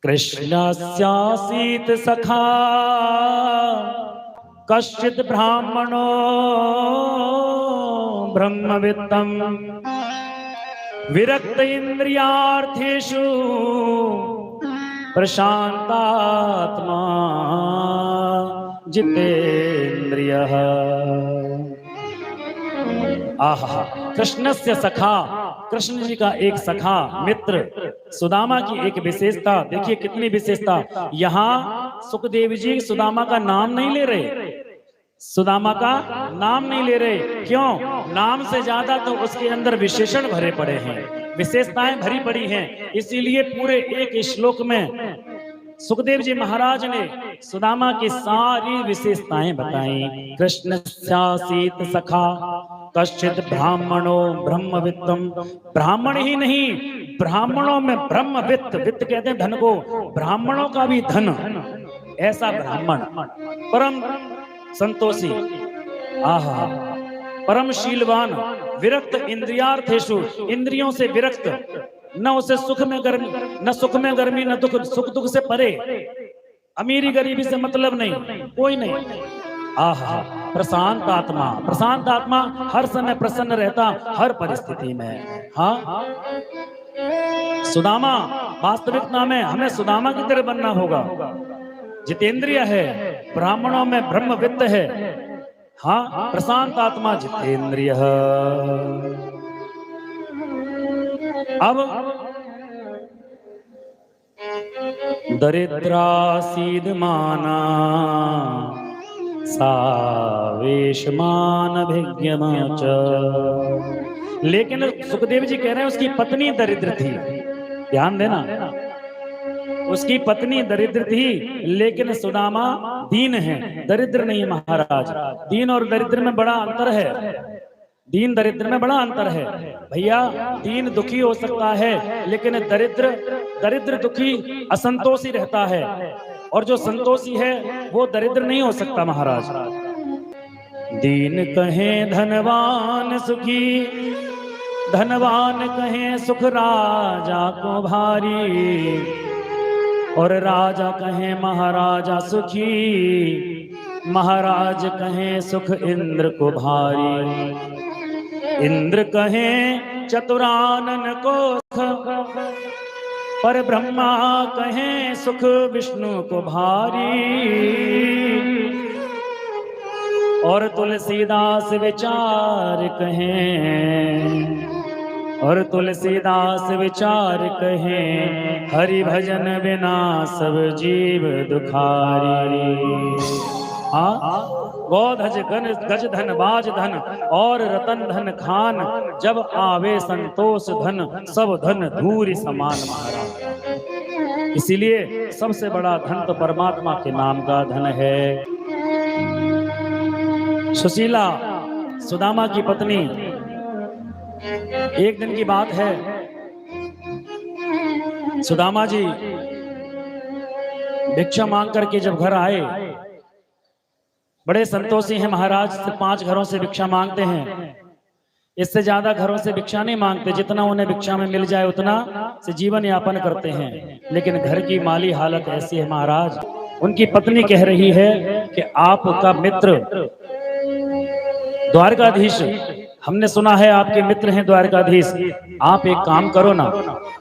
कृष्णस्यासीत सखा कश्चित् ब्राह्मणो ब्रह्मवित्तम् विरक्त इंद्रियार्थेषु प्रशांतात्मा जितेन्द्रियः। आहा, कृष्णस्य सखा, कृष्ण जी का एक सखा मित्र सुदामा की एक विशेषता देखिए, कितनी विशेषता। यहाँ सुखदेव जी सुदामा का नाम नहीं ले रहे, सुदामा का नाम नहीं ले रहे। क्यों? नाम से ज्यादा तो उसके अंदर विशेषण भरे पड़े हैं, विशेषताएं भरी पड़ी हैं। इसीलिए पूरे एक श्लोक में सुखदेव जी महाराज ने सुदामा की सारी विशेषताएं बताई। कृष्ण स्यासीत सखा कश्चित् ब्राह्मणो ब्रह्मवित्तम, ब्राह्मण ही नहीं, ब्राह्मणों में ब्रह्मवित्त, वित्त कहते हैं धन को, ब्राह्मणों का भी धन, ऐसा ब्राह्मण परम संतोषी, आहा, परम शीलवान, विरक्त इंद्रियार्थेषु, इंद्रियों से विरक्त, न उसे सुख में गर्मी, न सुख में गर्मी, न दुख, सुख दुख से परे, अमीरी गरीबी से मतलब नहीं, कोई नहीं। आहा, प्रशांत आत्मा, प्रशांत आत्मा हर समय प्रसन्न रहता, हर परिस्थिति में। हाँ, सुदामा वास्तविक नाम है, हमें सुदामा की तरह बनना होगा। जितेंद्रिय है, ब्राह्मणों में ब्रह्मवित्त है। हाँ, प्रशांत आत्मा जितेंद्रिय। अब दरिद्रासीद माना सावेशमान भिज्ञमाच, लेकिन सुखदेव जी कह रहे हैं उसकी पत्नी दरिद्र थी। ध्यान देना, उसकी पत्नी दरिद्र थी, लेकिन सुदामा दीन है, दरिद्र नहीं महाराज। दीन और दरिद्र में बड़ा अंतर है, दीन दरिद्र में बड़ा अंतर है भैया। दीन दुखी हो सकता है, लेकिन दरिद्र दुखी असंतोषी रहता है, और जो संतोषी है वो दरिद्र नहीं हो सकता महाराज। दीन कहे धनवान सुखी, धनवान कहे सुख राजा को भारी, और राजा कहे महाराजा सुखी, महाराज कहे सुख इंद्र को भारी। इंद्र कहे चतुरानन को सुख, पर ब्रह्मा कहे सुख विष्णु को भारी। और तुलसीदास विचार कहें, और तुलसीदास विचार कहें, हरि भजन बिना सब जीव दुखारी। हाँ, गौधज गज धन बाज धन और रतन धन खान, जब आवे संतोष धन सब धन धूरि समान महाराज। इसीलिए सबसे बड़ा धन तो परमात्मा के नाम का धन है। सुशीला सुदामा की पत्नी, एक दिन की बात है, सुदामा जी भिक्षा मांग करके जब घर आए, बड़े संतोषी हैं महाराज, सिर्फ 5 घरों से भिक्षा मांगते हैं, इससे ज्यादा घरों से भिक्षा नहीं मांगते, जितना उन्हें भिक्षा में मिल जाए उतना से जीवन यापन करते हैं। लेकिन घर की माली हालत ऐसी है महाराज, उनकी पत्नी कह रही है कि आपका मित्र द्वारकाधीश, हमने सुना है आपके मित्र हैं द्वारकाधीश, आप एक काम करो ना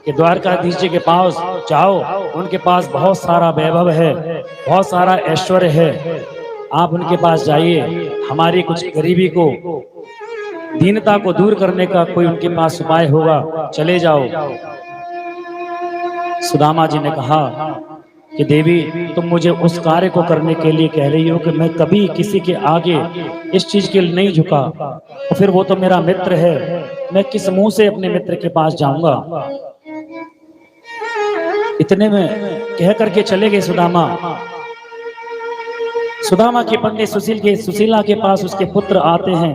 कि द्वारकाधीश जी के पास जाओ, उनके पास बहुत सारा वैभव है, बहुत सारा ऐश्वर्य है, आप उनके पास जाइए, हमारी कुछ गरीबी को, दीनता को दूर करने का कोई उनके पास उपाय होगा, चले जाओ। सुदामा जी ने कहा कि देवी, तुम मुझे उस कार्य को करने के लिए कह रही हो कि मैं कभी किसी के आगे इस चीज के लिए नहीं झुका, तो फिर वो तो मेरा मित्र है, मैं किस मुंह से अपने मित्र के पास जाऊंगा। इतने में कह करके चले गए सुदामा। सुदामा की पत्नी सुशीला के पास उसके पुत्र आते हैं।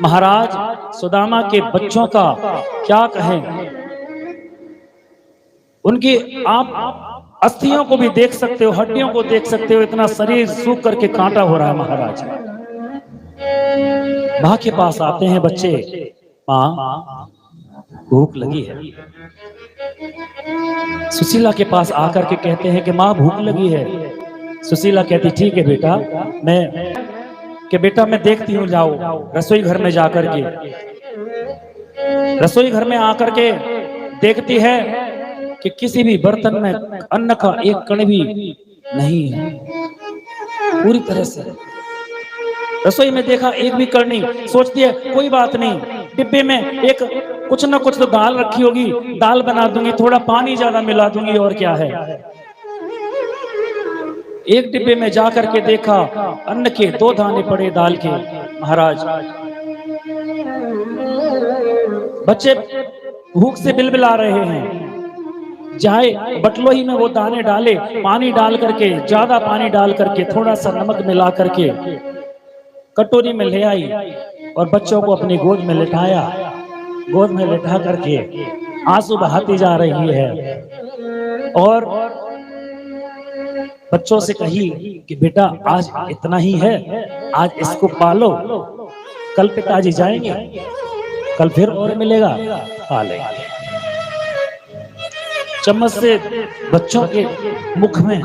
महाराज, सुदामा के बच्चों का क्या कहें, उनकी आप अस्थियों को भी देख सकते हो, हड्डियों को देख सकते हो, इतना शरीर सूख करके कांटा हो रहा है महाराज। माँ के पास आते हैं बच्चे, माँ भूख लगी है। सुशीला के पास आकर के कहते हैं कि माँ भूख लगी है। सुशीला कहती ठीक है बेटा, बेटा मैं देखती हूँ, जाओ रसोई घर में जाकर के। रसोई घर में आकर के देखती है कि किसी भी बर्तन में अन्न का एक कण भी नहीं है, पूरी तरह से। रसोई में देखा एक भी कण नहीं। सोचती है कोई बात नहीं, डिब्बे में एक कुछ ना कुछ तो दाल रखी होगी, दाल बना दूंगी, थोड़ा पानी ज्यादा मिला दूंगी, और क्या है। एक डिब्बे में जाकर के देखा अन्न के 2 दाने पड़े दाल के। महाराज, बच्चे भूख से बिलबिला रहे हैं। जाए बटलोही में वो दाने डाले, पानी डाल करके, ज्यादा पानी डाल करके, थोड़ा सा नमक मिला करके कटोरी में ले आई और बच्चों को अपनी गोद में लिटाया। गोद में लिटा करके आंसू बहाती जा रही है और बच्चों से कही कि बेटा आज इतना ही है, आज इसको पालो, कल पिताजी जाएंगे, कल फिर और मिलेगा, पालेंगे। चम्मच से बच्चों के मुख में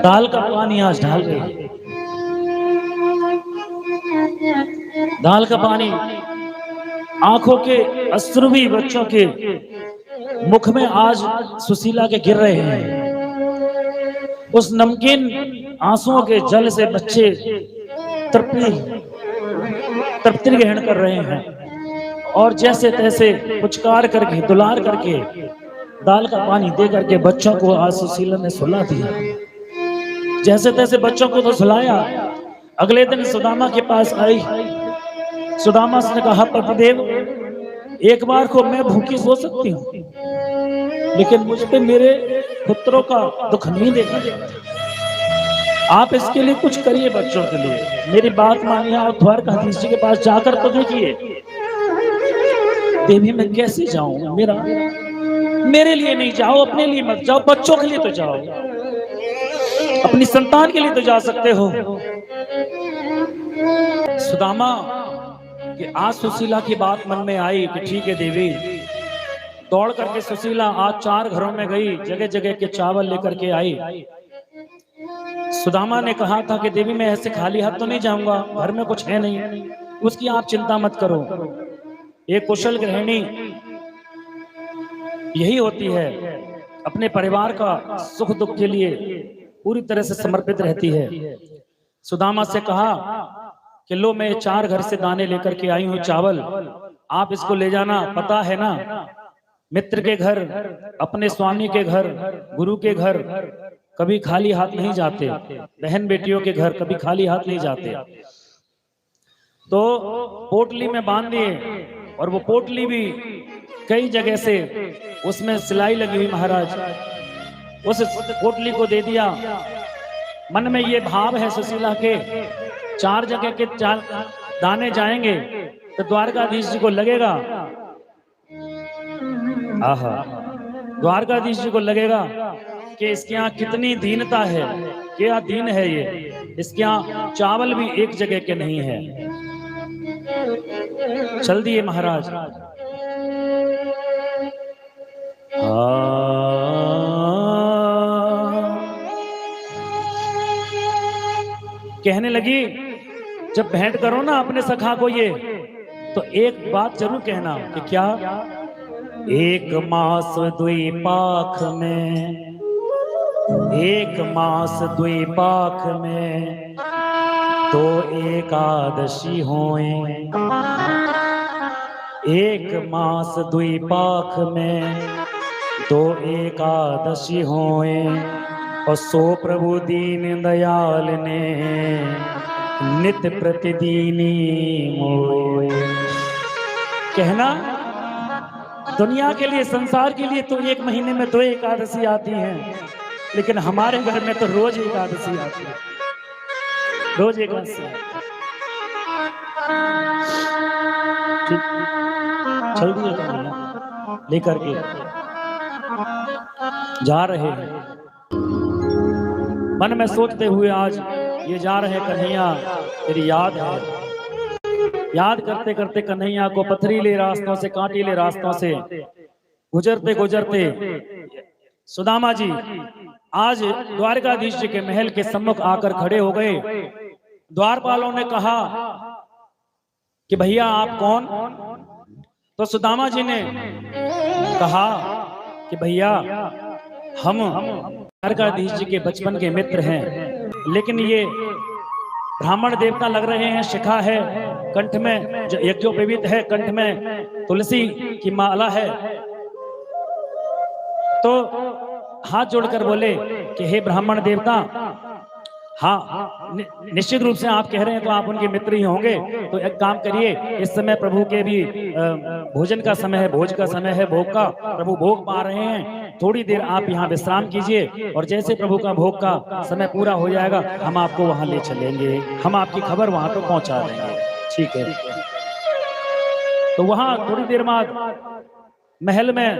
दाल का पानी आज डाल गई। दाल का पानी, आंखों के अश्रु भी बच्चों के मुख में आज सुशीला के गिर रहे हैं। उस नमकीन आंसुओं के जल से बच्चे तृप्ति ग्रहण कर रहे हैं और जैसे तैसे पुचकार करके, दुलार करके, दाल का पानी दे करके बच्चों को आज सुशीला ने सुला दिया। जैसे तैसे बच्चों को तो सुलाया। अगले दिन सुदामा के पास आई। सुदामा ने कहा पतिदेव, एक बार को मैं भूखी सो सकती हूँ, लेकिन मुझ पे मेरे पुत्रों का दुख नहीं देखा। आप इसके लिए कुछ करिए, बच्चों के लिए मेरी बात मानिए। आप द्वारकाधीश जी के पास जाकर तो देखिए। देवी मैं कैसे जाऊं, मेरे लिए नहीं जाओ, अपने लिए मत जाओ, बच्चों के लिए तो जाओ, अपनी संतान के लिए तो जा सकते हो। सुदामा कि आज सुशीला की बात मन में आई कि ठीक है देवी। दौड़ करके सुशीला आज 4 घरों में गई, जगह जगह के चावल लेकर के आई। सुदामा ने कहा था कि देवी मैं ऐसे खाली हाथ तो नहीं जाऊंगा, घर में कुछ है नहीं, उसकी आप चिंता मत करो। एक कुशल गृहिणी यही होती है, अपने परिवार का सुख दुख के लिए पूरी तरह से समर्पित रहती है। सुदामा से कहा कि लो मैं 4 घर से दाने लेकर के आई हूं, चावल, आप इसको ले जाना। पता है ना, मित्र के घर, अपने स्वामी के घर, गुरु के घर कभी खाली हाथ नहीं जाते, बहन बेटियों के घर कभी खाली हाथ नहीं जाते। तो पोटली में बांध दिए और वो पोटली भी कई जगह से उसमें सिलाई लगी हुई। महाराज उस पोटली को दे दिया। मन में ये भाव है सुशीला के, 4 जगह के 4 दाने जाएंगे तो द्वारकाधीश जी को लगेगा, आहा, द्वारकाधीश जी को लगेगा कि इसके यहाँ कितनी दीनता है, क्या दीन है ये, इसके यहाँ चावल भी एक जगह के नहीं है। चल दिए महाराज। कहने लगी जब भेंट करो ना अपने सखा को ये, तो एक बात जरूर कहना कि क्या, 1 मास 2 पाख में, 1 मास 2 पाख में 2 एकादशी होए, 1 मास 2 पाख में 2 एकादशी होए, और सो प्रभु दीन दयाल ने नित प्रतिदीनी मोए। कहना दुनिया के लिए, संसार के लिए तो 1 महीने में 2 एकादशी आती हैं, लेकिन हमारे घर में तो रोज एकादशी आती है, रोज एकादशी। चल दिए लेकर के जा रहे हैं। मन में सोचते हुए आज ये जा रहे कन्हैया, तेरी याद है। याद करते करते कन्हैया को पथरीले रास्तों से, कांटीले रास्तों से गुजरते गुजरते सुदामा जी आज द्वारकाधीश जी के महल के सम्मुख आकर खड़े हो गए। द्वारपालों ने कहा कि भैया आप कौन? तो सुदामा जी ने कहा कि भैया हम द्वारकाधीश जी के बचपन के मित्र हैं, लेकिन ये ब्राह्मण देवता लग रहे हैं, शिखा है कंठ में, जो यज्ञोपवीत है, कंठ में तुलसी की माला है। तो हाथ जोड़कर बोले कि हे ब्राह्मण देवता, हाँ निश्चित रूप से आप कह रहे हैं तो आप उनके मित्र ही होंगे। तो एक काम करिए, इस समय प्रभु के भी भोजन का समय है, भोज का समय है, भोग का, प्रभु भोग पा रहे हैं, थोड़ी देर आप यहाँ विश्राम कीजिए और जैसे प्रभु का भोग का समय पूरा हो जाएगा हम आपको वहां ले चलेंगे, हम आपकी खबर वहां पर पहुंचा देंगे। ठीक है। तो वहां थोड़ी देर बाद महल में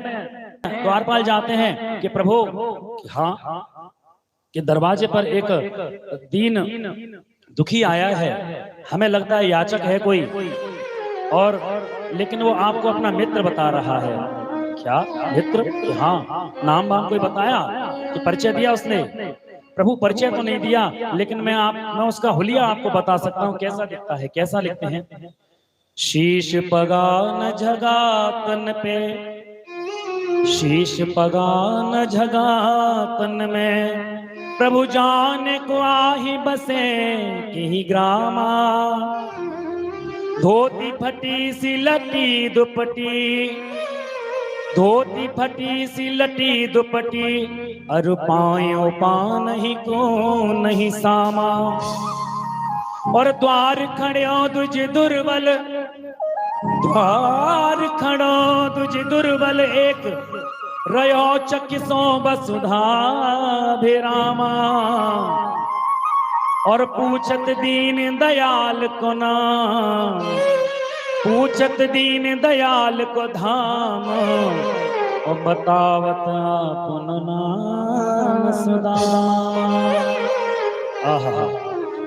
द्वारपाल जाते हैं कि प्रभु, हाँ कि दरवाजे पर एक दीन दुखी आया है, हमें लगता है याचक है कोई, और लेकिन वो आपको अपना मित्र बता रहा है। क्या मित्र? हाँ, नाम वाम कोई बताया कि परिचय दिया उसने? प्रभु परिचय तो नहीं दिया, लेकिन मैं उसका हुलिया आपको बता सकता हूँ कैसा दिखता है। कैसा लिखते हैं? शीश पगान झगा तन पे, शीश पगान झगा तन में, प्रभु जान को आही बसे की ग्रामा, धोती फटी सी लटी दुपटी, धोती फटी सी लटी दुपटी, अरु पायो पा नहीं को नहीं सामा, और द्वार खड़ो दुज दुर्बल, द्वार खड़ो दुज दुर्बल, एक रयो चकिसो वसुधा भिरामा, और पूछत दीन दयाल को नाम, पूछत दीन दयाल को धाम, और बतावत पुन नाम सुदामा। आहा,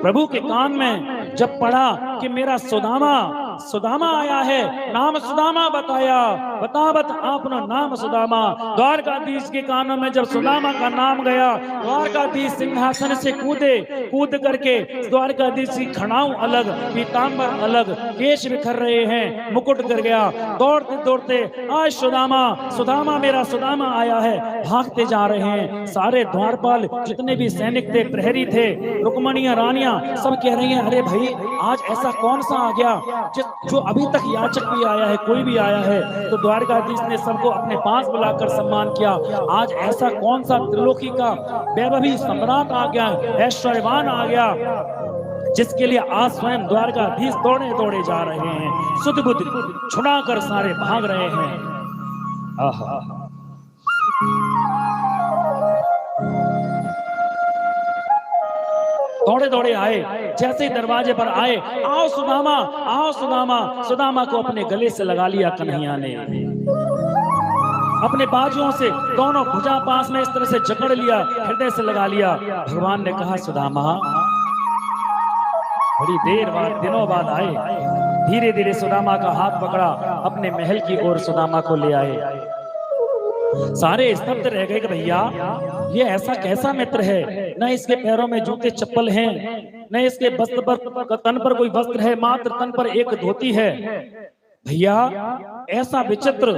प्रभु के कान में जब पढ़ा कि मेरा सुदामा, सुदामा आया है, नाम सुदामा बताया, बतावत आपनो नाम सुदामा। द्वारकाधीश के कानों में जब सुदामा का नाम गया, द्वारकाधीश सिंहासन से कूदे, कूद करके द्वारकाधीश की खड़ाऊ अलग, पीतांबर अलग, केश बिखर रहे हैं, मुकुट गिर गया, दौड़ते दौड़ते आज सुदामा, सुदामा मेरा सुदामा आया है, भागते जा रहे हैं। सारे द्वारपाल जितने भी सैनिक थे, प्रहरी थे, रुक्मणियां, रानियां, सब कह रही हैं अरे भाई आज ऐसा कौन सा आ गया जो अभी तक याचक भी आया है, कोई भी आया है। तो द्वारकाधीश ने सबको अपने पास बुलाकर सम्मान किया। आज ऐसा कौन सा त्रिलोकी का वैभवी सम्राट आ गया, ऐश्वर्यवान आ गया, जिसके लिए आज स्वयं द्वारकाधीश दौड़े दौड़े जा रहे हैं, सुध बुध छुड़ाकर सारे भाग रहे हैं। आहा, दौड़े दौड़े आए, जैसे ही दरवाजे पर आए, आओ सुदामा, आओ सुदामा। सुदामा को अपने गले से लगा लिया कन्हैया ने, अपने बाजुओं से दोनों भुजा पास में इस तरह से जकड़ लिया, हृदय से लगा लिया। भगवान ने कहा सुदामा, बड़ी देर बाद, दिनों बाद आए। धीरे धीरे सुदामा का हाथ पकड़ा, अपने महल की ओर सुदामा को ले आए। सारे स्तब्ध रह गए कि भैया ये ऐसा कैसा मित्र है, न इसके पैरों में जूते चप्पल हैं, न इसके वस्त्र पर, तन पर कोई वस्त्र है, मात्र तन पर एक धोती है। भैया ऐसा विचित्र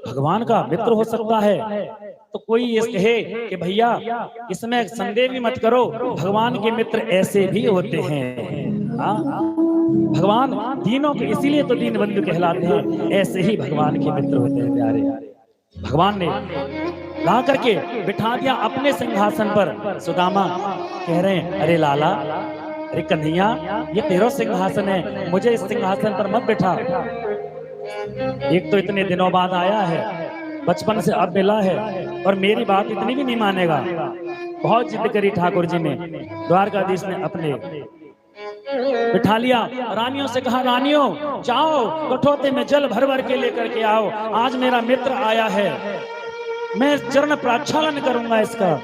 भगवान का मित्र हो सकता है? तो कोई ये कहे कि भैया इसमें संदेह भी मत करो, भगवान के मित्र ऐसे भी होते हैं। भगवान दीनों के इसीलिए तो दीन बंधु कहलाते हैं, ऐसे ही भगवान के मित्र होते हैं प्यारे। भगवान ने ला करके बिठा दिया अपने सिंहासन पर। सुदामा कह रहे हैं अरे लाला, अरे कन्हैया, ये तेरा सिंहासन है, मुझे इस सिंहासन पर मत बिठा। एक तो इतने दिनों बाद आया है, बचपन से अब मिला है, और मेरी बात इतनी भी नहीं मानेगा। बहुत जिद करी ठाकुर जी ने, द्वारकाधीश ने अपने बिठा लिया। रानियों से कहा रानियों जाओ कठोते में जल भर भर के लेकर के आओ, आज मेरा मित्र आया है, मैं चरण प्रक्षालन करूंगा इसका।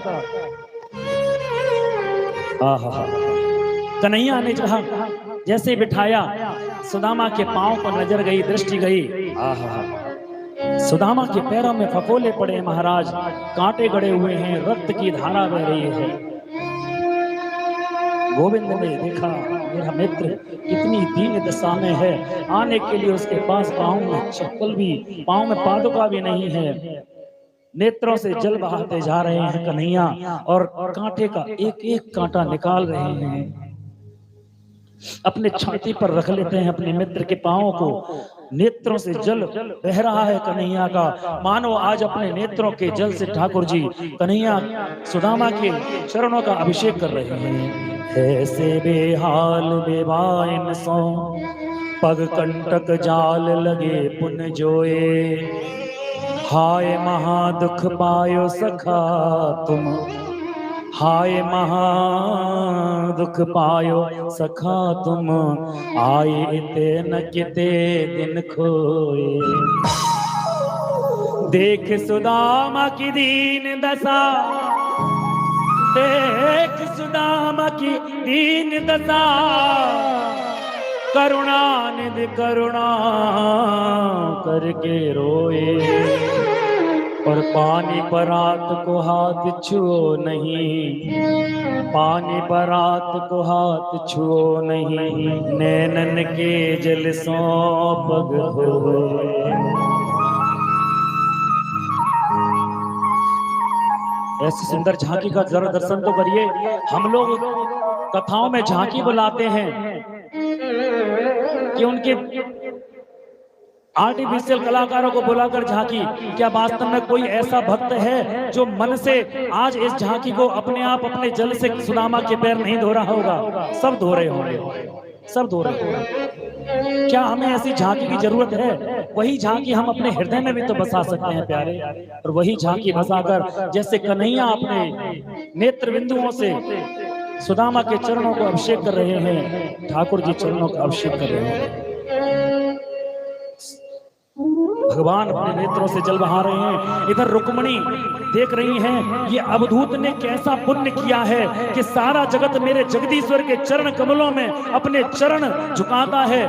कन्हैया ने कहा, जैसे बिठाया, सुदामा के पांव पर नजर गई, दृष्टि गई, सुदामा के पैरों में फफोले पड़े हैं महाराज, कांटे गड़े हुए हैं, रक्त की धारा बह रही है। गोविंद ने देखा मेरा मित्र कितनी दीन दशा में है, आने के लिए उसके पास पांव में चप्पल भी, पांव में पादुका भी नहीं है। नेत्रों से जल बहाते जा रहे हैं कन्हैया और कांटे का एक एक कांटा निकाल रहे हैं। अपने छाती पर रख लेते हैं अपने मित्र के पांवों को। नेत्रों से जल बह रहा है कन्हैया का, मानो आज अपने नेत्रों के जल से ठाकुर जी कन्हैया सुदामा के चरणों का अभिषेक कर रहे हैं। ऐसे बेहाल बेबाइन सो पग कंटक जाल लगे पुन जोए, हाय महा दुख पायो सखा तुम, हाय महा दुख पायो सखा तुम, आए इते न किते दिन खोए। देख सुदामा की दीन दशा, देख सुदामा की दीन दशा, करुणा निधि करुणा करके रोए। और पानी पर रात को हाथ छुओ नहीं, पानी पर रात को हाथ छुओ नहीं, नैनन के जल सो पग धोए। ऐसी सुंदर झांकी का जरा दर्शन तो करिए। हम लोग कथाओं में झांकी बुलाते हैं कि उनके आर्टिफिशियल कलाकारों को बुलाकर झांकी, क्या वास्तव में कोई ऐसा भक्त है जो मन से आज इस झांकी को अपने आप अपने जल से सुदामा के पैर नहीं धो रहा होगा? सब धो रहे होंगे, सब धो रहे होंगे। क्या हमें ऐसी झांकी की जरूरत है? वही झांकी हम अपने हृदय में भी तो बसा सकते हैं प्यारे। और वही झांकी बसाकर जैसे कन्हैया अपने नेत्र बिंदुओं से सुदामा के चरणों को अभिषेक कर रहे हैं, ठाकुर जी चरणों का अभिषेक कर रहे हैं। भगवान अपने नेत्रों से जल बहा रहे हैं। इधर रुक्मणी देख रही हैं ये अवधूत ने कैसा पुण्य किया है कि सारा जगत मेरे जगदीश्वर के चरण कमलों में अपने चरण झुकाता है।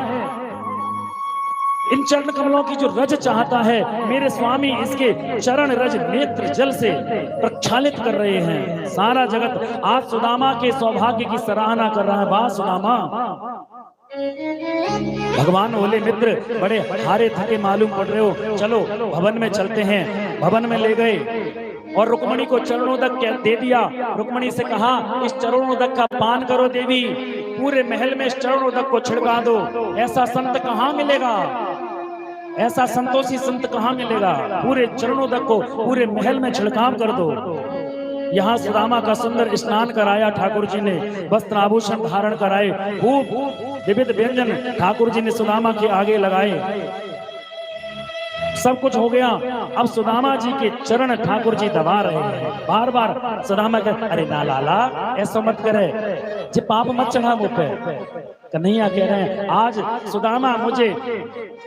इन चरण कमलों की जो रज चाहता है, मेरे स्वामी इसके चरण रज नेत्र जल से प्रक्षालित कर रहे हैं। सारा जगत आज सुदामा के सौभाग्य की सराहना कर रहा है। वाह सुदामा! भगवान बोले मित्र बड़े हारे थके मालूम पड़ रहे हो, चलो भवन में चलते हैं। भवन में ले गए और रुक्मणी को चरणोदक दे दिया। रुक्मणी से कहा इस चरणोदक का पान करो देवी, पूरे महल में इस चरणोदक को छिड़का दो। ऐसा संत कहाँ मिलेगा, ऐसा संतोषी संत कहाँ मिलेगा? पूरे चरणोदक को पूरे महल में छिड़काव कर दो। यहाँ सुदामा का सुंदर स्नान कराया ठाकुर जी ने, वस्त्र आभूषण धारण कराए, खूब विविध व्यंजन ठाकुर जी ने सुदामा के आगे लगाए। सब कुछ हो गया। अब सुदामा जी के चरण ठाकुर जी दबा रहे हैं। बार बार सुदामा कहते अरे ना लाला ऐसा मत करे, जे पाप मत चढ़ा मुझ पे। कन्हैया कह रहे हैं आज सुदामा मुझे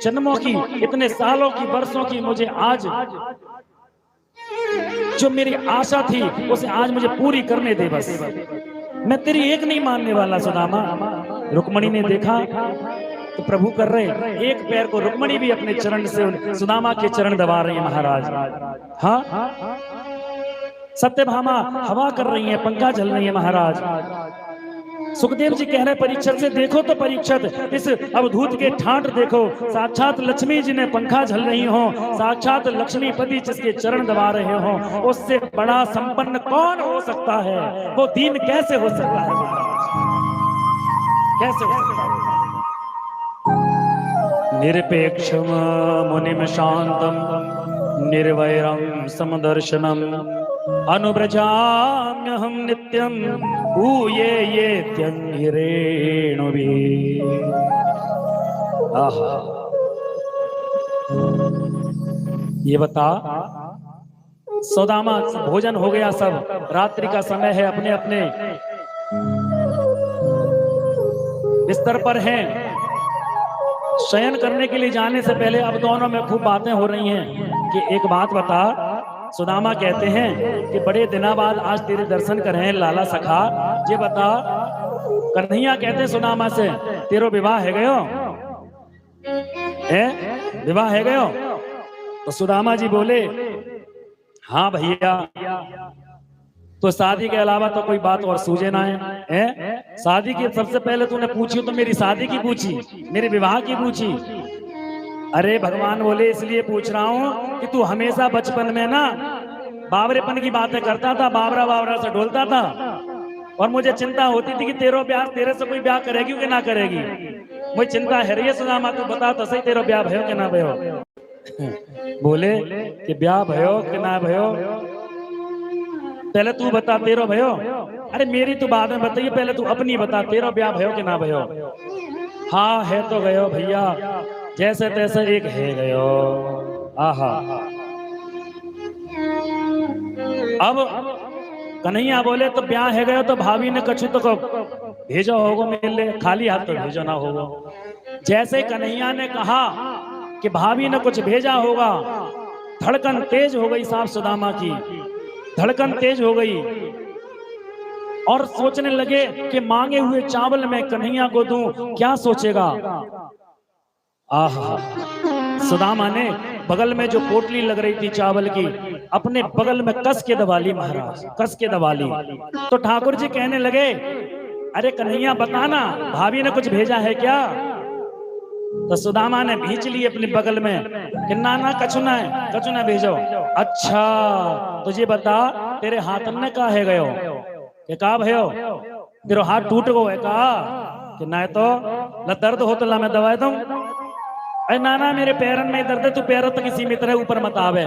जन्मों की, इतने सालों की, वर्षों की, मुझे आज जो मेरी आशा थी उसे आज मुझे पूरी करने दे बस। मैं तेरी एक नहीं मानने वाला सुदामा। रुक्मणी ने देखा तो प्रभु कर रहे, एक पैर को रुक्मणी भी अपने चरण से सुदामा के चरण दबा रही है महाराज। हाँ, सत्यभामा हवा कर रही है, पंखा झल रही है महाराज। सुखदेव जी कह रहे परीक्षित से देखो तो परीक्षित इस अवधूत के ठाट देखो, साक्षात लक्ष्मी जी ने पंखा झल रही हो, साक्षात लक्ष्मीपति जिसके चरण दबा रहे हो, उससे बड़ा संपन्न कौन हो सकता है? वो दीन कैसे हो सकता है महाराज, कैसे हो सकता है? निरपेक्षम मुनिम शांतम निर्वैरम समदर्शनम अनुव्रजाम्यहं नित्यं भूये ये त्यंगिरेणुभिः। आहा, ये बता सुदामा भोजन हो गया, सब रात्रि का समय है, अपने अपने बिस्तर पर हैं। शयन करने के लिए जाने से पहले अब दोनों में खूब बातें हो रही हैं कि एक बात बता। सुदामा कहते हैं कि बड़े दिनों बाद आज तेरे दर्शन कर रहे हैं लाला सखा, ये बता। कन्हैया कहते हैं सुदामा से तेरो विवाह है गयो है, विवाह है गयो? तो सुदामा जी बोले, हाँ भैया, तो शादी के अलावा तो कोई बात और सूझे ना है? शादी की सबसे पहले तूने पूछी तो मेरी शादी की पूछी, मेरे विवाह की पूछी? अरे भगवान बोले इसलिए पूछ रहा हूं कि तू हमेशा बचपन में ना बावरेपन की बातें करता था, बावरा बावरा से डोलता था, और मुझे चिंता होती थी कि तेरे से कोई ब्याह करेगी कि ना करेगी। मुझे चिंता है रे सुदामा, तू बता तो सही, तेरा ब्याह भयो कि ना भयो? बोले कि ब्याह भयो कि ना भयो, पहले तू बता, तेरा भयो? अरे मेरी तो बाद में बताइए, पहले तू अपनी बता, तेरा ब्याह भयो कि ना भयो? हाँ है तो गयो भैया, जैसे तैसे एक है गयो। आहा, अब कन्हैया बोले तो ब्याह है गयो तो भाभी ने कछु तो भेजो होगो मिलने, खाली हाथ तो भेजो ना होगो। जैसे कन्हैया ने कहा कि भाभी ने कुछ भेजा होगा, धड़कन तेज हो गई साहब सुदामा की, धड़कन तेज हो गई, और सोचने लगे कि मांगे हुए चावल में कन्हैया को दूं, क्या सोचेगा। आहा, सुदामा ने बगल में जो पोटली लग रही थी चावल की, अपने बगल में कस के दबा ली महाराज, कस के दबा ली। तो ठाकुर जी कहने लगे, अरे कन्हैया बताना, भाभी ने कुछ भेजा है क्या? तो सुदामा ने भींच ली अपने बगल में कि ना ना कछुना है, कछुना भेजो। अच्छा तुझे बता, तेरे हाथ में का है गयो? कि का भयो? तेरा हाथ टूट गो है का? कि ना तो ल दर्द हो तो ला मैं दवाई दूं। अरे ना ना मेरे पैरन में दर्द है, तू पैरों तक सीमित रहे, ऊपर मत आवे।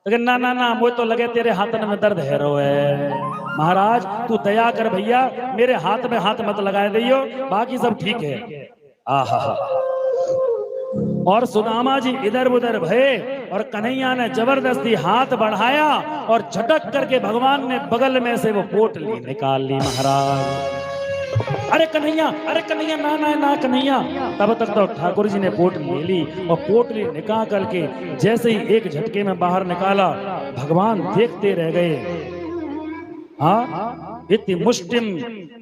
तो ना ना ना मुझे तो लगे तेरे हाथ में दर्द है रो है। महाराज तू दया कर भैया, मेरे हाथ में हाथ मत लगाए दियो, बाकी सब ठीक है। आहा, और सुदामा जी इधर उधर भये, और कन्हैया ने जबरदस्ती हाथ बढ़ाया और झटक करके भगवान ने बगल में से वो पोटली निकाल ली महाराज। अरे कन्हैया, अरे कन्हैया, ना ना ना कन्हैया। तब तक तो ठाकुर जी ने पोटली ले ली, और पोटली निकाल करके जैसे ही एक झटके में बाहर निकाला, भगवान देखते रह गए। हाँ, इति मुष्टिम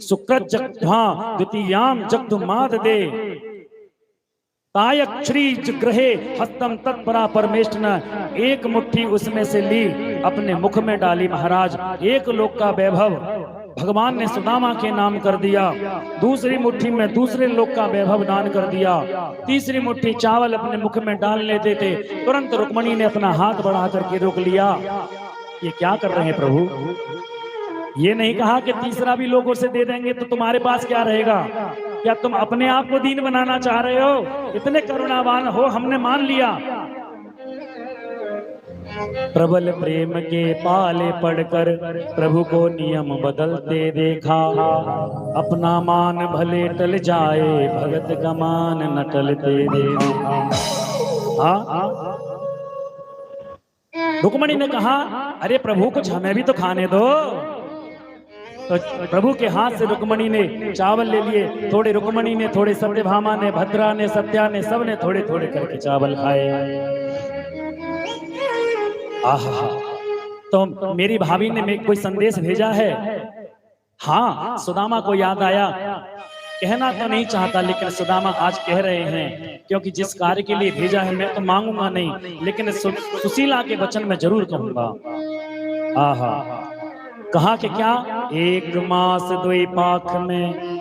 सुकृत जग्ध्वा द्वितीयाम जग्धुमाद दे तायक श्री ग्रहे हस्तम तत्परा परमेष्ठना। एक मुट्ठी उसमें से ली, अपने मुख में डाली महाराज, एक लोक का वैभव भगवान ने सुदामा के नाम कर दिया। दूसरी मुट्ठी में दूसरे लोक का वैभव दान कर दिया। तीसरी मुट्ठी चावल अपने मुख में डाल लेते थे, तुरंत रुक्मणी ने अपना हाथ बढ़ा करके रोक लिया। ये क्या कर रहे हैं प्रभु? ये नहीं कहा कि तीसरा भी लोगों से दे देंगे तो तुम्हारे पास क्या रहेगा? क्या तुम अपने आप को दीन बनाना चाह रहे हो? इतने करुणावान हो, हमने मान लिया। प्रबल प्रेम के पाले पढ़कर प्रभु को नियम बदलते देखा, अपना मान भले टल जाए भगत का मान न टलते देखा। रुक्मणी ने कहा, अरे प्रभु कुछ हमें भी तो खाने दो। तो प्रभु के हाथ से रुक्मणी ने चावल ले लिए, थोड़े रुक्मणी ने, थोड़े सत्यभामा ने, भद्रा ने, सत्या ने, सब ने थोड़े थोड़े करके चावल खाए। आहा, तो मेरी भाभी ने कोई संदेश भेजा है? हाँ, सुदामा को याद आया, कहना तो नहीं चाहता लेकिन सुदामा आज कह रहे हैं, क्योंकि जिस कार्य के लिए भेजा है मैं तो मांगूंगा नहीं, लेकिन सुशीला के वचन में जरूर कहूंगा। आहा, कहा कि क्या? एक मास द्वि पाख में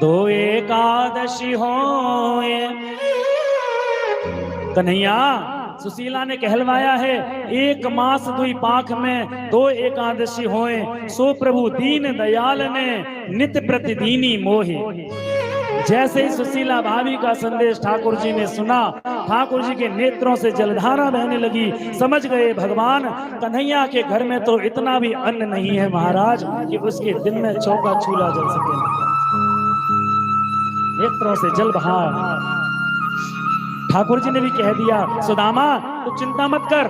दो एकादशी होए। कन्हैया, सुशीला ने कहलवाया है, एक मास दुई पाख में दो एकादशी होए, सो प्रभु दीन दयाल ने नित्य प्रतिदीनी मोहे। जैसे ही सुशीला भाभी का संदेश ठाकुर जी ने सुना, ठाकुर जी के नेत्रों से जलधारा बहने लगी। समझ गए भगवान, कन्हैया के घर में तो इतना भी अन्न नहीं है महाराज कि उसके दिन में चौका चूल्हा जल सके। नेत्रों से जल बहा। ठाकुर जी ने भी कह दिया, सुदामा तू चिंता मत कर,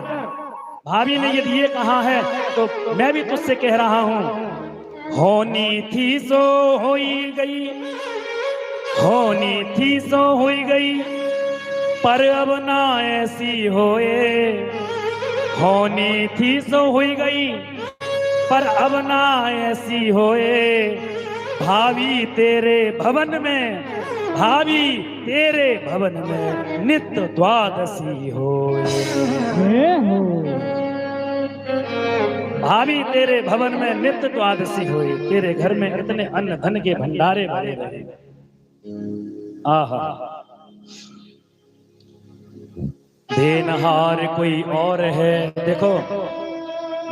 भाभी ने यदि ये कहा है तो मैं भी तुझसे कह रहा हूं। होनी थी सो होई गई, होनी थी सो होई गई, पर अब ना ऐसी होए। होनी थी सो हुई गई, पर अब ना ऐसी होए। भाभी तेरे भवन में भाभी तेरे भवन में नित्य द्वादशी होए। भाभी तेरे भवन में नित्य द्वादशी होए, तेरे घर में इतने अन्न धन के भंडारे भरे रहे। आहा, देनहार कोई और है, देखो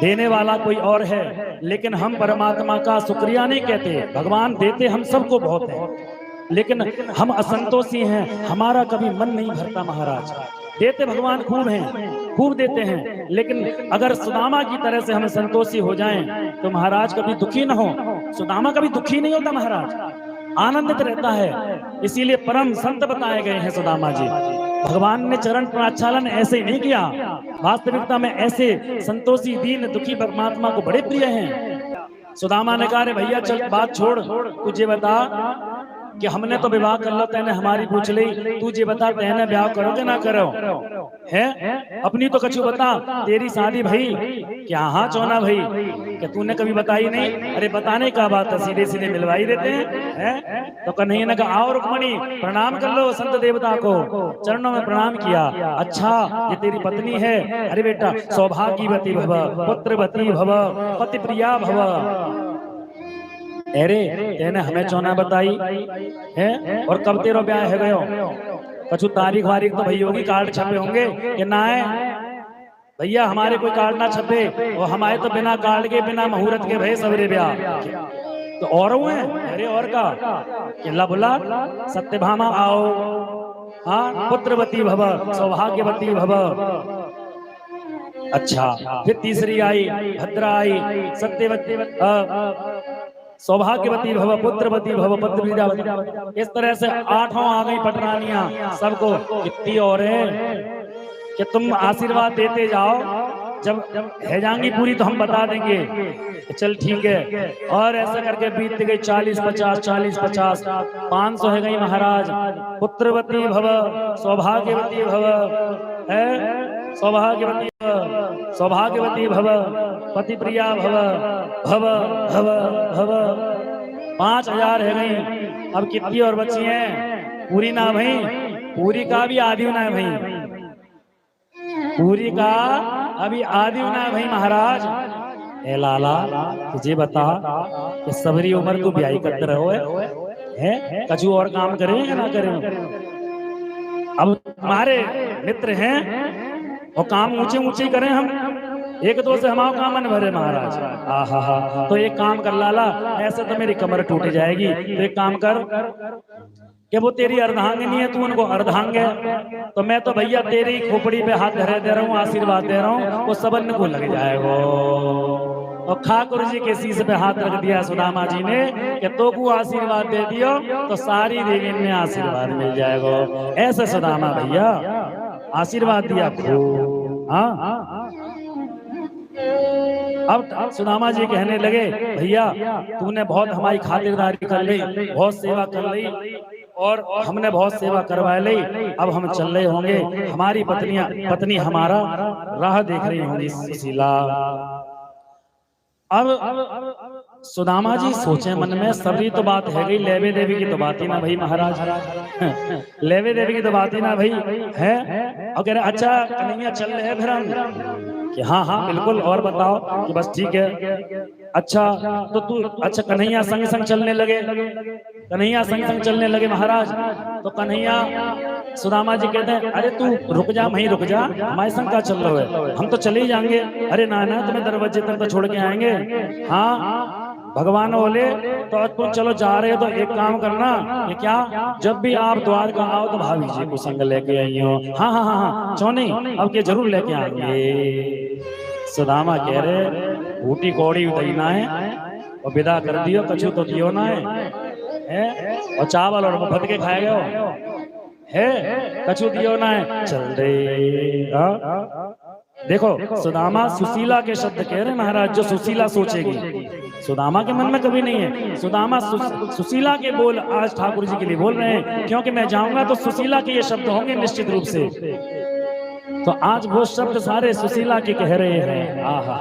देने वाला कोई और है, लेकिन हम परमात्मा का शुक्रिया नहीं कहते। भगवान देते हम सबको बहुत है, लेकिन हम असंतोषी हैं, हमारा कभी मन नहीं भरता। महाराज देते भगवान खूब हैं, खूब देते हैं, लेकिन अगर सुदामा की तरह से हम संतोषी हो जाएं तो महाराज कभी दुखी न हो। सुदामा कभी दुखी नहीं होता, महाराज आनंदित रहता है। इसीलिए परम संत बताए गए हैं सुदामा जी। भगवान ने चरण प्रक्षालन ऐसे ही नहीं किया, वास्तविकता में ऐसे संतोषी दीन दुखी परमात्मा को बड़े प्रिय हैं। सुदामा ने कहा, भैया चल बात छोड़, तुझे बता कि हमने तो विवाह कर लो, तैने हमारी पूछ ली, तुझे बता तैने ब्याह करोगे ना करो है? अपनी तो कछु बता, तेरी शादी भाई क्या? हाँ चौना भाई, क्या तूने कभी बताई नहीं? अरे बताने का बात है, सीधे सीधे मिलवाई देते हैं। तो कन्हैया ने कहा, आओ रुक्मणी प्रणाम कर लो संत देवता को। चरणों में प्रणाम किया। अच्छा ये तेरी पत्नी है? अरे बेटा सौभाग्यवती भव, पुत्रवती भव, पति प्रिया भव। अरे तेने हमें चौना बताई है, और कब तेरो ब्याह है गयो? कछु तारीख वारीख तो भई होगी, कार्ड छपे होंगे कि ना है? भैया हमारे कोई कार्ड ना छपे, और हमारे तो बिना कार्ड के बिना मुहूर्त के भय सवेरे ब्याह। तो और हुए? अरे और का किला बुला, सत्यभामा आओ, हाँ पुत्रवती भव, सौभाग्यवती भव। अच्छा फिर तीसरी आई भद्रा आई, सत्यवती सौभाग्यवती भव, पुत्रवती भव, पत्रवती। इस तरह से 8 आ गई पटरानियां। सबको कितनी और है कि तुम आशीर्वाद देते जाओ, जब है जाएंगी पूरी तो हम बता देंगे। चल ठीक है। और ऐसा करके बीत गई 40-50, 40-50, 500 है गई महाराज। पुत्रवती भव, सौभाग्यवती भव है, सौभाग्यवती भव, सौभाग्यवती भव, पति प्रिया भव, भव भव भव। 5000 है गई। अब कितनी और बची हैं? पूरी ना भाई, पूरी का भी आदि ना है भाई, पूरी का अभी आदि ना है भाई महाराज। ए लाला तुझे बता कि सबरी उम्र को ब्याही करते रहो है, कछु और काम करें या ना करें? अब तुम्हारे मित्र हैं और काम ऊंचे ऊंचे करें हम, एक दो से हमारा काम मन भरे महाराज। आहा, तो एक काम कर लाला, ऐसे तो मेरी कमर टूट जाएगी। तो एक काम कर कि वो तेरी अर्धांगिनी है, तू उनको अर्धांग है, तो मैं तो भैया तेरी खोपड़ी पे हाथ धरे दे रहा हूँ, आशीर्वाद दे रहा हूँ, वो सबन को लग जाएगा। और ठाकुर जी के शीश पे हाथ रख दिया सुदामा जी ने कि तो को आशीर्वाद दे दियो तो सारी देवी में आशीर्वाद मिल जाएगा। ऐसे सुदामा भैया आशीर्वाद दिया खूब। हाँ अब सुदामा जी कहने लगे, भैया तूने बहुत हमारी खातिरदारी कर ली, बहुत सेवा कर ली, और हमने बहुत सेवा करवा ली। अब हम चल रहे होंगे, हमारी पत्नी हमारा राह देख रही होंगी सुशीला। अब सुदामा जी सोचे मन में, सबरी तो बात है गई, लेवे देवी की तो बात ही ना भाई महाराज, लेवे देवी की तो बात ही ना भाई है। और कह रहे अच्छा कन्हैया चल रहे हैं फिर हम, कि हाँ हाँ बिल्कुल, और बताओ कि बस ठीक है। अच्छा तो तू, अच्छा कन्हैया संग संग चलने लगे, कन्हैया संग संग चलने लगे महाराज। तो कन्हैया सुदामा जी कहते हैं, अरे तू रुक जा, वहीं रुक जा, हमारे संग का चल रहे है, हम तो चले ही जाएंगे। अरे ना ना तुम्हें दरवाजे तक तो छोड़ के आएंगे। हाँ भगवान बोले तो तुम चलो जा रहे हो तो एक काम करना, ये क्या, जब भी आप द्वार का आओ तो भाभी जी को संग लेके आई हो। हाँ हाँ हाँ हाँ चौनी अब के जरूर लेके आएंगे। सुदामा कह रहे बूटी कौड़ी उतना है और विदा कर दियो, कछु तो दियो ना है, और चावल और भद के खाए गए है, कछु दियो ना है, चल दे। देखो सुदामा सुशीला के शब्द कह रहे महाराज, जो सुशीला सोचेगी, सुदामा के मन में कभी नहीं है। सुदामा सुशीला के बोल आज ठाकुर जी के लिए बोल रहे हैं, क्योंकि मैं जाऊंगा तो सुशीला के ये शब्द होंगे निश्चित रूप से। तो आज वो शब्द सारे सुशीला के कह रहे हैं। आहा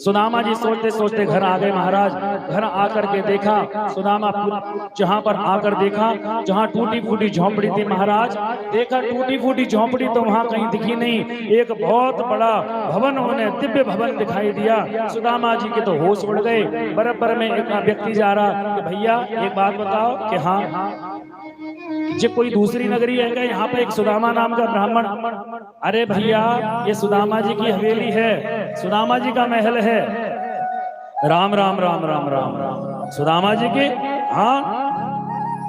सुदामा जी सोचते सोचते घर आ गए महाराज। घर आकर के देखा सुदामा, जहां पर आकर देखा जहां टूटी फूटी झोंपड़ी थी महाराज, देखा टूटी फूटी झोंपड़ी तो वहां कहीं दिखी नहीं, एक बहुत बड़ा भवन, उन्हें दिव्य भवन दिखाई दिया। सुदामा जी के तो होश उड़ गए। बराबर में एक व्यक्ति जा रहा कि भैया एक बात बताओ कि हाँ जो कोई दूसरी नगरी है क्या, यहाँ पे एक सुदामा नाम का ब्राह्मण? अरे भैया ये सुदामा जी की हवेली है, सुदामा जी का महल है। राम राम राम राम राम राम। सुदामा जी की? हाँ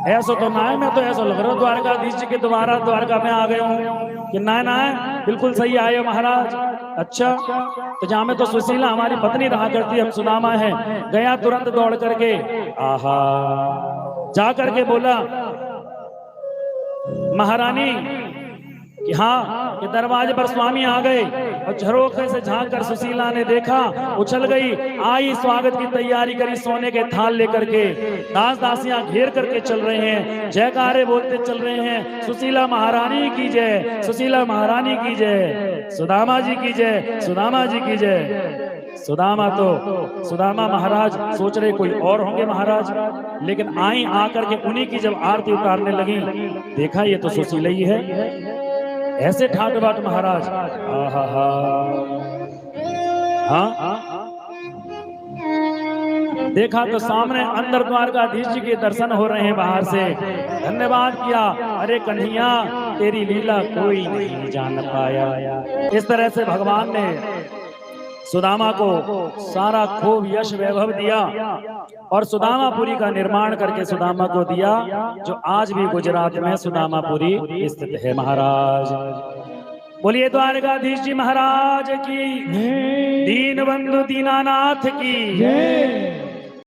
ऐसा तो ना है, मैं तो ऐसा लग रहा हूँ द्वारकाधीश जी के द्वारा द्वारका में आ गया हूँ कि ना है। बिल्कुल सही आए हो महाराज। अच्छा तो जहाँ में तो सुशीला हमारी पत्नी रहा करती, हम सुदामा है। गया तुरंत दौड़ करके, आहा, जा करके बोला महारानी कि हाँ कि दरवाजे पर स्वामी आ गए। और झरोखे से झांक कर सुशीला ने देखा, उछल गई, आई, स्वागत की तैयारी करी, सोने के थाल लेकर के। दास दासियां घेर करके चल रहे हैं, जयकारे बोलते चल रहे हैं, सुशीला महारानी की जय, सुशीला महारानी की जय, सुदामा जी की जय, सुदामा जी की जय। सुदामा महाराज सोच रहे कोई और होंगे महाराज, लेकिन आई आकर के उन्हीं की जब आरती उतारने लगी, देखा ये तो सुशीला ही है। ऐसे ठाट बाट महाराज, हाँ देखा तो सामने अंदर द्वारकाधीश जी के दर्शन हो रहे हैं बाहर से। धन्यवाद किया, अरे कन्हैया तेरी लीला कोई नहीं जान पाया। इस तरह से भगवान ने सुदामा को सारा खूब यश वैभव दिया और सुदामापुरी का निर्माण करके सुदामा को दिया, जो आज भी गुजरात में सुदामापुरी स्थित है महाराज। बोलिए द्वारकाधीश जी महाराज की, दीन बंधु दीनानाथ की।